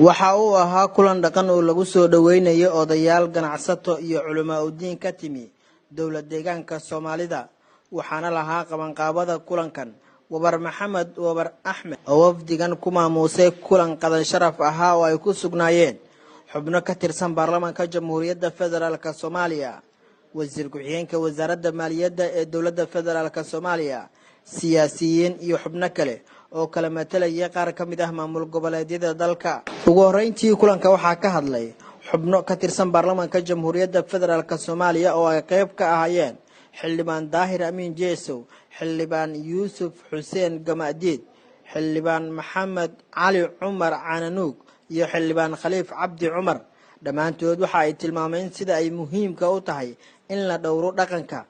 waxa uu ahaa kulan dhaqan oo lagu soo dhaweynayo odayaal ganacsato iyo culamaa u diin ka timi dowlad deegaanka Soomaalida waxaana lahaa qabanqaabada kulankan wabar Maxamed wabar Axmed oo wafdigan ku maamuusay kulan qadan sharaf ahaa oo ay ku sugnaayeen xubno ka tirsan baarlamaanka Jamhuuriyadda Federaalka Soomaaliya wasiir ku-xigeenka wasaaradda maaliyadda ee dowladda federaalka Soomaaliya siyaasiyiin iyo xubno kale oo kala matalaya qaar ka mid ah maamul goboleedyada dalka ugu horeyntii kulanka waxaa ka hadlay xubno ka tirsan baarlamaanka Jamhuuriyadda Federaalka Soomaaliya oo ay qayb ka ahaayeen xildhibaan Daahir Amiin Jeesow xildhibaan Yuusuf Xuseen Gamaadiid xildhibaan Maxamed Cali Cumar Cananuug iyo xildhibaan Khaliif Cabdi Cumar dhamaantood waxa ay tilmaameen sida ay muhiimka u tahay in la dhowro dhaqanka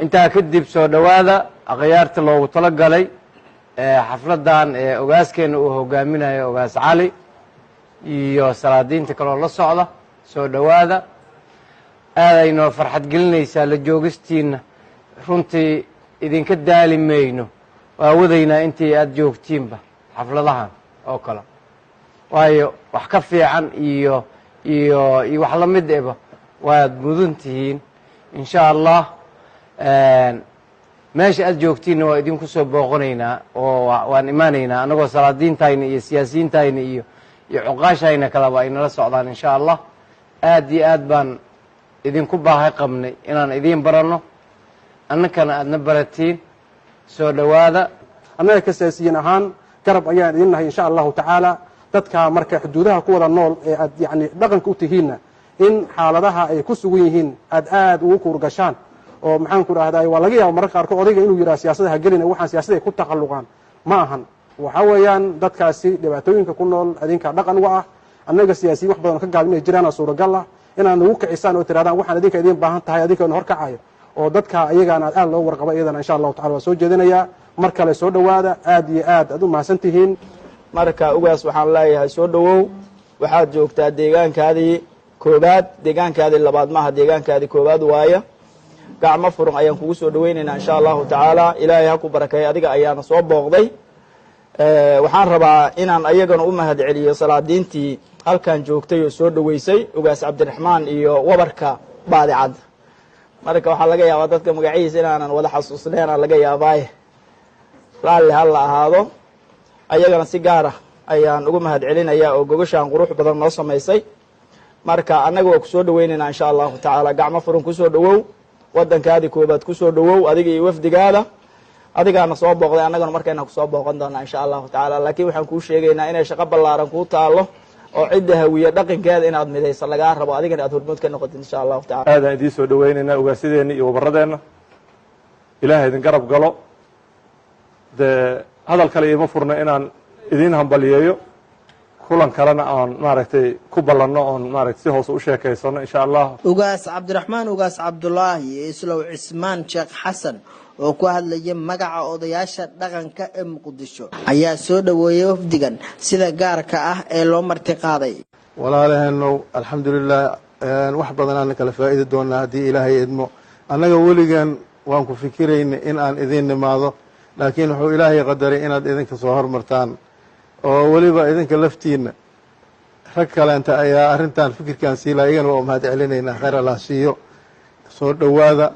inta kadib soo dhawaada aqyaarta loogu tala galay xafladan ogaaskeena uu hogaaminayo ogaas Cali iyo salaadiinta kale la socda soo dhawaada aadayno farxad gelinaysa la joogistiina runtii idinka daalimayno waa wadayna intii aad joogtiinba xafladahan oo kale waayo wax ka fiican iyo wax la mid ah waad mudantihiin insha Allah meesha aad joogtiin waa idinku soo booqanaynaa oo waan imaanaynaa anagoo salaadiintayna iyo siyaasiyiintayna iyo cuqaashayna kala waa inala socdaan insha Allah aad iyo aad baan idinku baahay qabnay inaan idin barano annakana aadna baratiin soo dhawaada annaga ka siyaasiyiin ahaan garab ayaan idin nahay insha Allah ta'ala dadka marka xuduudaha ku wada nool ee aad yani dhaqanka u tihiinna in xaaladaha ay ku sugan yihiin aad ugu kuurgashaan oo maxaan ku raahdaa waa laga yaabaa mararka qaarkood odayga inuu yiraahdo siyaasadaha gelina waxaan siyaasada ku taqalluqaan ma ahan waxa weeyaan dadkaasi dhibaatooyinka ku nool adinka dhaqan uga ah annaga siyaasiyiin wax badan ka gaalmay jiraan suuragal ah inaan ugu kicisaan oo tiraadaan waxaan adinka idin baahan tahay adinka hor kacayo oo dadka ayagana aad loo warqabo iyadana insha Allah ta'ala waa soo jeedinaya mar kale soo dhawaada aad iyo aad u mahadsantihiin marka ugaas waxaan leeyahay soo dhawow waxaad joogtaa deegaankaadii koobaad deegaankaadii labaad maaha deegaankaadii koobaad waaya gacmo furan ayaan kugu soo dhaweynaynaa insha Allah ta'ala ilaahay ha ku barakeeyo adiga ayaana soo booqday waxaan rabaa inaan ayagana u mahad celiyo salaadiintii halkan joogtay oo soo dhaweysay ugaas Cabdiraxmaan iyo wabarka baadicad marka waxaa laga yaabaa dadka magaciisa inaanan wada xasuusneen laga yaabaa raalli hal ahaado ayagana si gaar ah ayaan ugu mahad celinayaa oo gogashaan qurux badan noo sameysay marka anaga waa ku soo dhaweynaynaa insha Allah ta'ala gacmo furan ku soo dhawow wadankaadii koobaad ku soo dhawow adiga iyo wafdigaada adigaana soo booqday anagana markayna ku soo booqan doonaa insha Allah ta'ala laakiin waxaan ku sheegaynaa inay shaqo ballaaran ku taalo oo cid hawiye dhaqankeeda inaad midaysan laga rabo adigana aad hormood ka noqotid insha Allah ta'ala aad idin soo dhaweynaynaa ugaasideena iyo wabaradeena ilaahay idin garab galo hadal kale ima furna inaan idin hambaliyeeyo kulan kalena aan maaragtay ku ballanno oon maaragtay si hoos u sheekaysano insha Allah ugaas Cabdiraxmaan ugaas Cabdullaahi Islow Cismaan Sheekh Xasan oo ku hadlaya magaca odayaasha dhaqanka ee Muqdisho ayaa soo dhaweeyay wafdigan sida gaarka ah ee loo marti qaaday walaalaheeno alxamdulillah wax badan aan kala faa'iido doonaa hadii Ilaahay idmo annaga weligan waan ku fikiraynaa in aan idin nimaado laakiin wuxuu Ilaahay qadaray inaad idinka soo hormartaan oo waliba idinka laftiina rag kale inta ayaa arintan fikirkan siilaayan oo mahad celinayna khayr Allah siiyo soo dhawaada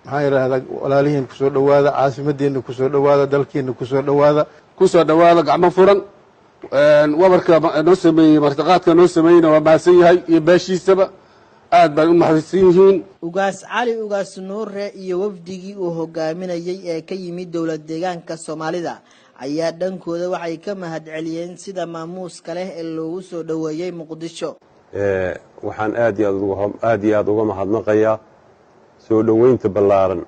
maxay yiraahdaa walaalihiin ku soo dhawaada caasimadeena ku soo dhawaada dalkeena ku soo dhawaada gacmo furan wabarka noo sameeyay martaqaadka noo sameeyna waa baasan yahay iyo baashiisaba aad baan u mahadsan yihiin ugaas Cali ugaas Nuure iyo wafdigii uu hogaaminayay ee ka yimid dowlad deegaanka Soomaalida ayaa dhankooda waxay ka mahad celiyeen sida maamuus kale ee loogu soo dhaweeyay Muqdisho waxaan aad iyo aad uga mahadnaqayaa soo dhaweynta ballaaran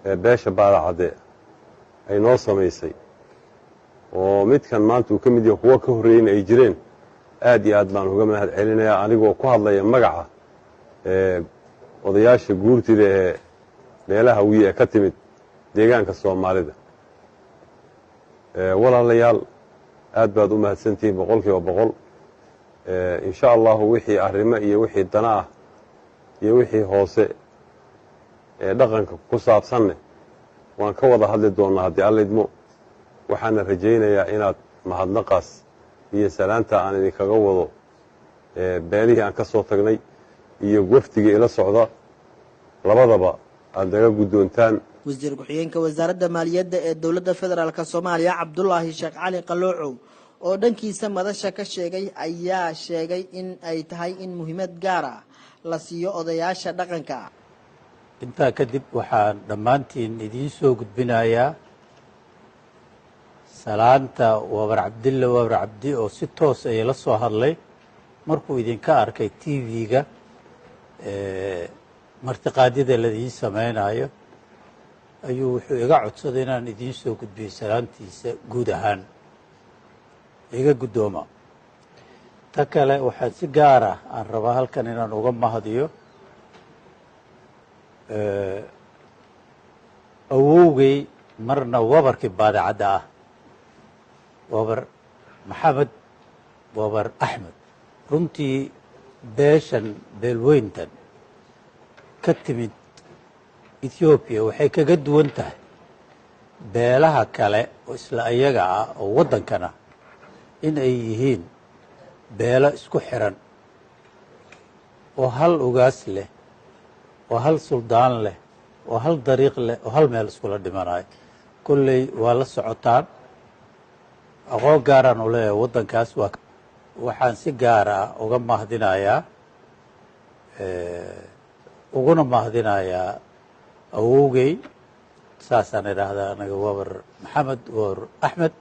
ee beesha baadacade ay noo sameysay oo midkan maanta uu ka mid yahay kuwa ka horeeyay ay jireen aad iyo aad baan uga mahad celinayaa anigoo ku hadlaya magaca odayaasha guurtida ee meelaha wiye ka timid deegaanka Soomaalida walaalayaal aad baad u mahadsantihiin boqolkiiba boqol insha Allah wixii arrimo iyo wixii dana ah iyo wixii hoose ee dhaqanka ku saabsan waan ka wada hadli doonaa hadii Alla idmo waxaan rajaynayaa inaad mahadnaqaas iyo salaanta aan idinkaga wado beelihii aan ka soo tagnay iyo wafdiga ila socda labadaba aad naga guddoontaan. wasiir ku-xigeenka wasaaradda maaliyadda ee dowladda federaalk soomaaliya cabdulaahi sheekh cali qaloocow oo dhankiisa madasha ka sheegay ayaa sheegay in ay tahay in muhiimad gaar ah la siiyo odayaasha dhaqanka. intaa kadib waxaan dhammaantiin idiin soo gudbinayaa salaanta wabar cabdille wabar cabdi oo si toos ay la soo hadlay markuu idinka arkay tv-ga martiqaadyada ladiin samaynayo ayuu wuxuu iga codsaday inaan idiin soo gudbiyo salaantiisa guud ahaan iga guddooma. ta kale waxaan si gaar ah aan rabaa halkan inaan uga mahadiyo awowgay marna wabarkii baadacadda ah wabar maxamed wabar axmed. runtii beeshan beelweyntan ka timid ethoobiya waxay kaga duwan tahay beelaha kale oo isla ayaga ah oo waddankana in ay yihiin beelo isku xiran oo hal ugaas leh oo hal suldaan leh oo hal dariiq leh oo hal meel iskula dhimanayo. kolley waa la socotaan aqoon gaaraan u leeyahay waddankaas. waxaan si gaar ah uga mahadinayaa uguna mahadinayaa awowgay saasaan idhaahdaa anaga wabar maxamed wabar axmed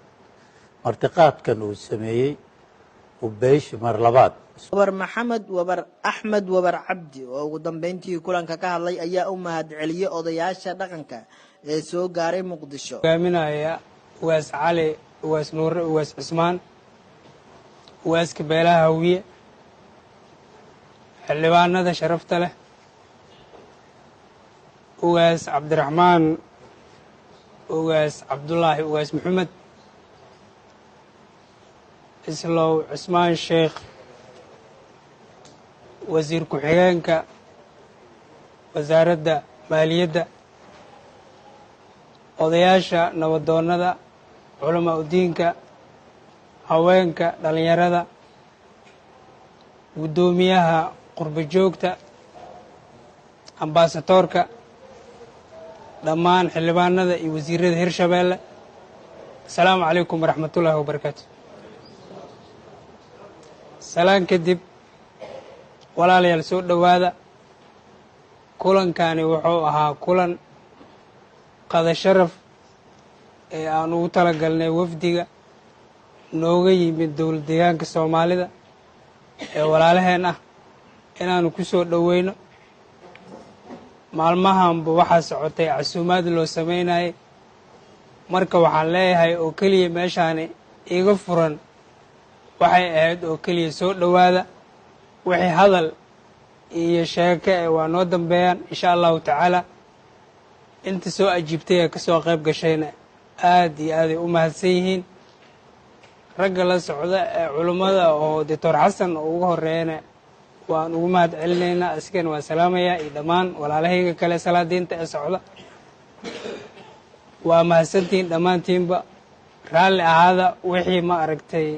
martiqaadkan uu sameeyey uu beeshi mar labaad. wabar maxamed wabar axmed wabar cabdi oo ugu dambeyntii kulanka ka hadlay ayaa u mahad celiyey odayaasha dhaqanka ee soo gaaray muqdisho. hogaaminaya uwaas cali uwaas nuure uwaas cismaan uwaaska beelaha hawiye xildhibaanada sharafta leh uwaas cabdiraxmaan uwaas cabdulaahi uwaas maxamed islow cismaan sheekh wasiir ku-xigeenka wasaaradda maaliyadda odayaasha nabadoonnada culamaa udiinka haweenka dhallinyarada guddoomiyaha qurbo joogta ambaasatoorka dhammaan xildhibaanada iyo wasiirada hirshabeelle asalaamu calaykum waraxmatullaahi wabarakaatu. salaan kadib walaalayaal soo dhowaada. kulankani wuxuu ahaa kulan qada sharaf ee aan ugu talagalnay wafdiga nooga yimid dowlad deegaanka soomaalida ee walaalaheen ah inaanu ku soo dhoweyno. maalmahanba waxaa socotay casuumaad loo samaynayay, marka waxaan leeyahay oo keliya meeshaani iga furan waxay ahayd oo keliya soo dhowaada. wixii hadal iyo sheeke ee waa noo dambeeyaan insha allahu tacaala. inta soo ajiibtay ee kasoo qayb gashayna aad iyo aaday u mahadsan yihiin. ragga la socda ee culummada oo doctor xasan oo ugu horeeyana waan ugu mahad celinaynaa, asigana waa salaamayaa iyo dhammaan walaalahayga kale salaadiinta ee socda. waa mahadsantihiin dhammaantiinba. raalli ahaada wixii ma aragtay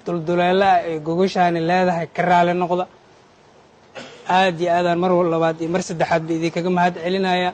dulduleelaha ee gogoshaani leedahay ka raalli noqda. aad iyo aadaan mar labaad iyo mar saddexaad ba idinkaga mahad celinaya.